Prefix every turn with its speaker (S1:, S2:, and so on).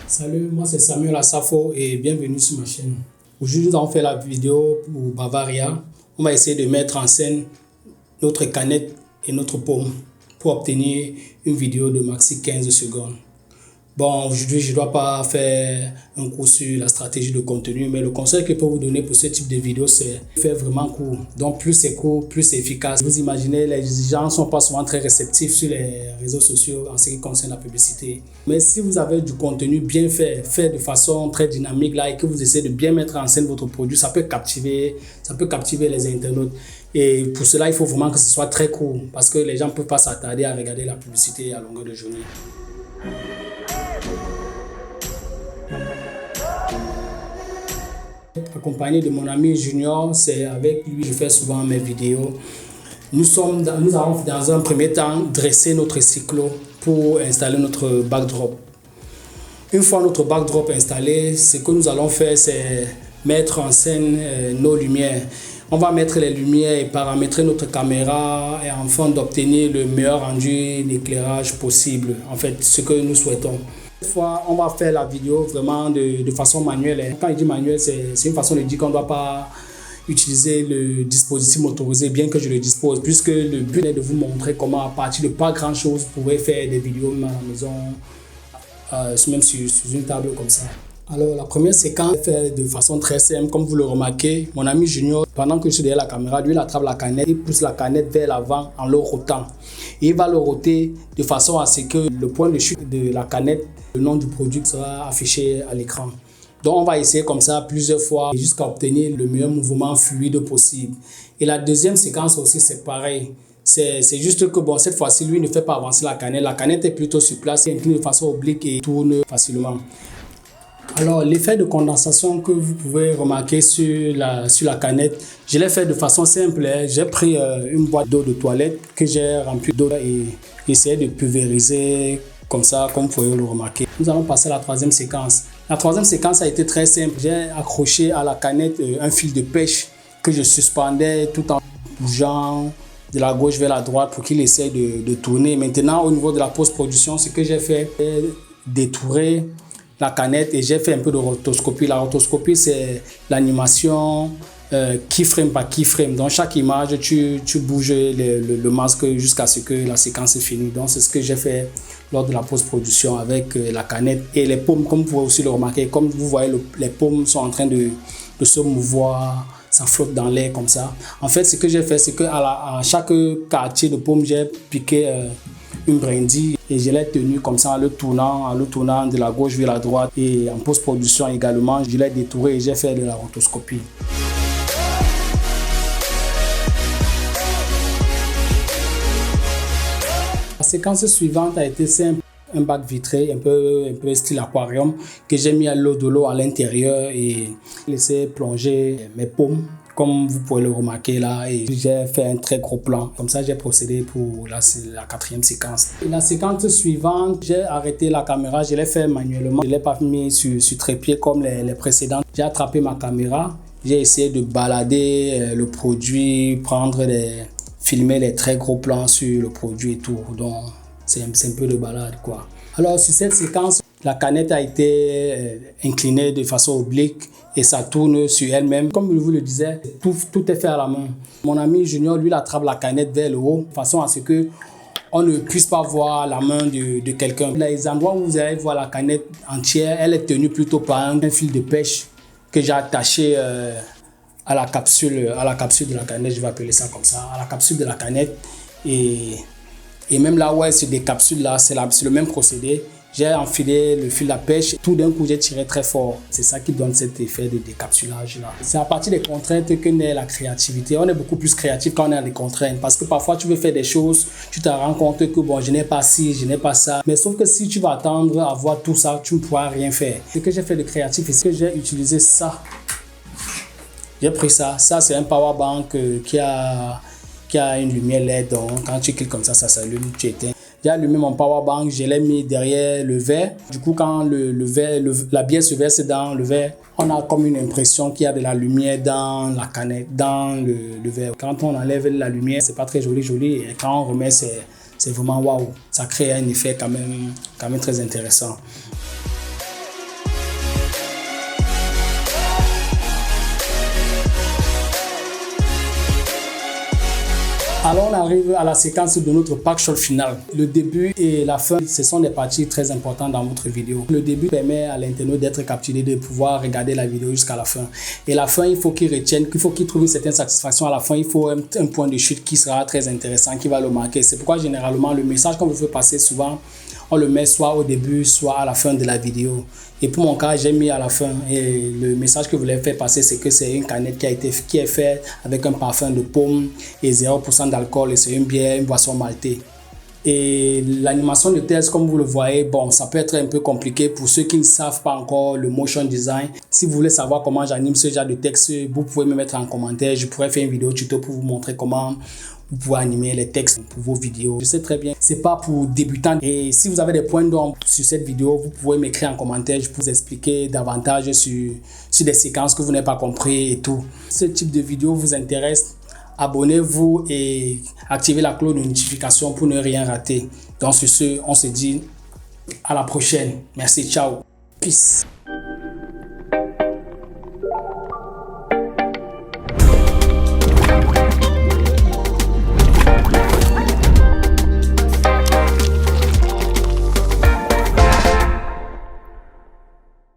S1: Salut, moi c'est Samuel Asafo et bienvenue sur ma chaîne. Aujourd'hui, nous allons faire la vidéo pour Bavaria. On va essayer de mettre en scène notre canette et notre pomme pour obtenir une vidéo de maxi 15 secondes. Bon, aujourd'hui, je ne dois pas faire un cours sur la stratégie de contenu, mais le conseil que je peux vous donner pour ce type de vidéo, c'est faire vraiment court. Donc, plus c'est court, plus c'est efficace. Vous imaginez, les gens ne sont pas souvent très réceptifs sur les réseaux sociaux en ce qui concerne la publicité. Mais si vous avez du contenu bien fait de façon très dynamique là, et que vous essayez de bien mettre en scène votre produit, ça peut captiver les internautes. Et pour cela, il faut vraiment que ce soit très court parce que les gens ne peuvent pas s'attarder à regarder la publicité à longueur de journée. Accompagné de mon ami Junior, c'est avec lui que je fais souvent mes vidéos. Nous avons dans un premier temps dressé notre cyclo pour installer notre backdrop. Une fois notre backdrop installé, ce que nous allons faire, c'est mettre en scène nos lumières. On va mettre les lumières et paramétrer notre caméra et afin d'obtenir le meilleur rendu d'éclairage possible, en fait, ce que nous souhaitons. Cette fois, on va faire la vidéo vraiment de façon manuelle. Quand je dis manuel, c'est une façon de dire qu'on ne doit pas utiliser le dispositif motorisé, bien que je le dispose, puisque le but est de vous montrer comment, à partir de pas grand chose, vous pouvez faire des vidéos à la maison, même sur une table comme ça. Alors, la première séquence est faite de façon très simple, comme vous le remarquez. Mon ami Junior, pendant que je suis derrière la caméra, lui, il attrape la canette, il pousse la canette vers l'avant en le rotant. Et il va le roter de façon à ce que le point de chute de la canette, le nom du produit sera affiché à l'écran. Donc, on va essayer comme ça plusieurs fois jusqu'à obtenir le meilleur mouvement fluide possible. Et la deuxième séquence aussi, c'est pareil. C'est juste que bon, cette fois-ci, lui ne fait pas avancer la canette. La canette est plutôt sur place, il incline de façon oblique et tourne facilement. Alors, l'effet de condensation que vous pouvez remarquer sur la canette, je l'ai fait de façon simple. J'ai pris une boîte d'eau de toilette que j'ai remplie d'eau et essayé de pulvériser comme ça, comme vous pouvez le remarquer. Nous allons passer à la troisième séquence. La troisième séquence a été très simple. J'ai accroché à la canette un fil de pêche que je suspendais tout en bougeant de la gauche vers la droite pour qu'il essaye de tourner. Maintenant, au niveau de la post-production, ce que j'ai fait, c'est détourer la canette et j'ai fait un peu de rotoscopie. La rotoscopie, c'est l'animation keyframe par keyframe. Dans chaque image, tu bouges le masque jusqu'à ce que la séquence est finie. Donc, c'est ce que j'ai fait lors de la post-production avec la canette et les paumes, comme vous pouvez aussi le remarquer. Comme vous voyez, les paumes sont en train de se mouvoir. Ça flotte dans l'air comme ça. En fait, ce que j'ai fait, c'est qu'à chaque quartier de paume, j'ai piqué une brindille et je l'ai tenu comme ça en le tournant de la gauche vers la droite. Et en post-production également, je l'ai détouré et j'ai fait de la rotoscopie. La séquence suivante a été simple. Un bac vitré, un peu style aquarium, que j'ai mis à l'eau de l'eau à l'intérieur et laissé plonger mes paumes, comme vous pouvez le remarquer là. Et j'ai fait un très gros plan. Comme ça, j'ai procédé pour la quatrième séquence. Et la séquence suivante, j'ai arrêté la caméra, je l'ai fait manuellement. Je ne l'ai pas mis sur trépied comme les précédentes. J'ai attrapé ma caméra, j'ai essayé de balader le produit, filmer les très gros plans sur le produit et tout. Donc, c'est un peu de balade, quoi. Alors, sur cette séquence, la canette a été inclinée de façon oblique et ça tourne sur elle-même. Comme je vous le disais, tout est fait à la main. Mon ami Junior, lui, il attrape la canette vers le haut, de façon à ce que on ne puisse pas voir la main de quelqu'un. Les endroits où vous allez voir la canette entière, elle est tenue plutôt par un fil de pêche que j'ai attaché à la capsule de la canette, je vais appeler ça comme ça, à la capsule de la canette. Et même là où elle se décapsule, là, c'est le même procédé. J'ai enfilé le fil à pêche. Tout d'un coup, j'ai tiré très fort. C'est ça qui donne cet effet de décapsulage là. C'est à partir des contraintes que naît la créativité. On est beaucoup plus créatif quand on a des contraintes. Parce que parfois, tu veux faire des choses, tu te rends compte que bon, je n'ai pas ci, je n'ai pas ça. Mais sauf que si tu vas attendre à voir tout ça, tu ne pourras rien faire. Ce que j'ai fait de créatif, c'est que j'ai utilisé ça. J'ai pris ça. Ça, c'est un power bank qui a une lumière LED, donc quand tu cliques comme ça s'allume, tu éteins. J'ai allumé mon power bank, je l'ai mis derrière le verre. Du coup, quand la bière se verse dans le verre, on a comme une impression qu'il y a de la lumière dans la canette, dans le verre. Quand on enlève la lumière, c'est pas très joli. Et quand on remet, c'est vraiment waouh. Ça crée un effet quand même très intéressant. Alors on arrive à la séquence de notre pack shot final. Le début et la fin, ce sont des parties très importantes dans votre vidéo. Le début permet à l'internaute d'être capturé, de pouvoir regarder la vidéo jusqu'à la fin. Et la fin, il faut qu'il retienne, il faut qu'il trouve une certaine satisfaction à la fin. Il faut un point de chute qui sera très intéressant, qui va le marquer. C'est pourquoi généralement le message qu'on veut passer souvent, on le met soit au début, soit à la fin de la vidéo. Et pour mon cas, j'ai mis à la fin. Et le message que je voulais faire passer, c'est que c'est une canette qui est faite avec un parfum de pomme et 0% d'alcool. Et c'est une bière, une boisson maltée. Et l'animation de texte, comme vous le voyez, bon, ça peut être un peu compliqué pour ceux qui ne savent pas encore le motion design. Si vous voulez savoir comment j'anime ce genre de texte, vous pouvez me mettre en commentaire. Je pourrais faire une vidéo tuto pour vous montrer comment vous pouvez animer les textes pour vos vidéos. Je sais très bien, c'est pas pour débutants. Et si vous avez des points d'ombre sur cette vidéo, vous pouvez m'écrire en commentaire. Je peux vous expliquer davantage sur des séquences que vous n'avez pas compris et tout. Ce type de vidéo vous intéresse, abonnez-vous et activez la cloche de notification pour ne rien rater. Donc sur ce, on se dit à la prochaine. Merci, ciao. Peace.